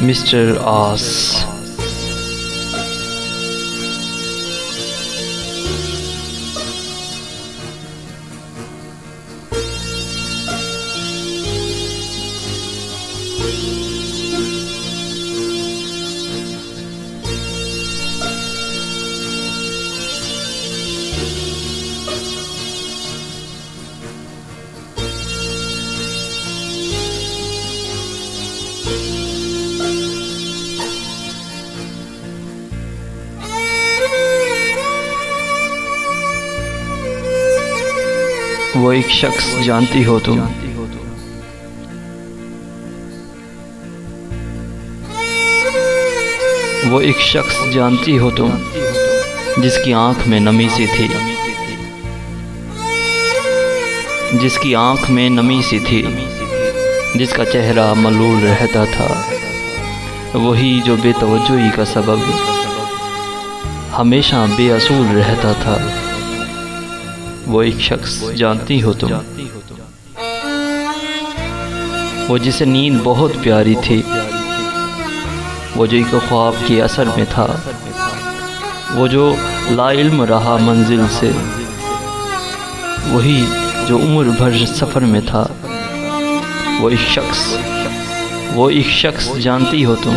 Mister आस। वो एक शख्स जानती हो तुम, वो एक शख्स जानती हो तुम, जिसकी आंख में नमी सी थी, जिसकी आंख में नमी सी थी, जिसका चेहरा मलूल रहता था, वही जो बेतवज्जोही का सबब हमेशा बेअसूल रहता था। वो एक शख्स जानती हो तुम, वो जिसे नींद बहुत प्यारी थी, वो जो एक ख्वाब के असर में था, वो जो लाइल्म रहा मंजिल से, वही जो उम्र भर सफ़र में था। वो एक शख्स जानती हो तुम,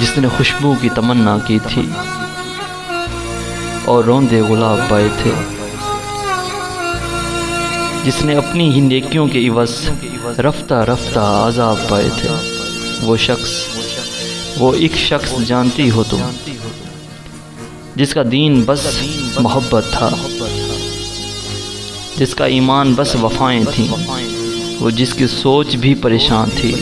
जिसने खुशबू की तमन्ना की थी और रोंदे गुलाब पाए थे, जिसने अपनी ही नेकियों के इवज़ रफ्ता रफ्ता अज़ाब पाए थे। वो एक शख्स जानती हो तुम, जिसका दीन बस मोहब्बत था, जिसका ईमान बस वफ़ाएं थीं, वो जिसकी सोच भी परेशान थी।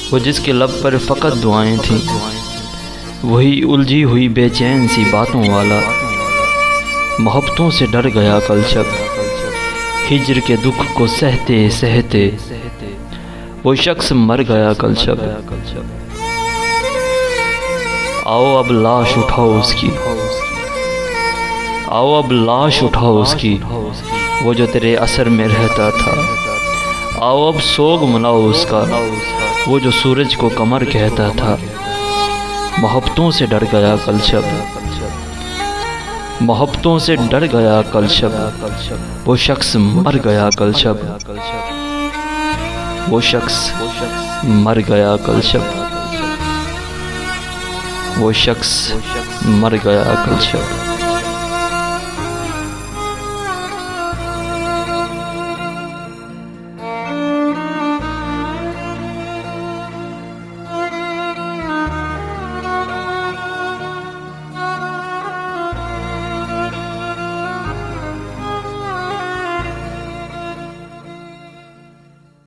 वो जिसके लब पर फ़कत दुआएं थीं, वही उलझी हुई बेचैन सी बातों वाला, मोहब्बतों से डर गया कल शब, हिज्र के दुख को सहते सहते वो शख्स मर गया कल शब। आओ अब लाश उठाओ उसकी, आओ अब लाश उठाओ उसकी, वो जो तेरे असर में रहता था। आओ अब सोग मनाओ उसका, वो जो सूरज को कमर कहता था। मोहब्बतों से डर गया कल शब, मोहब्बतों से डर गया कल शब, वो शख्स मर गया कल शब, वो शख्स मर गया कल शब, वो शख्स मर गया कल शब।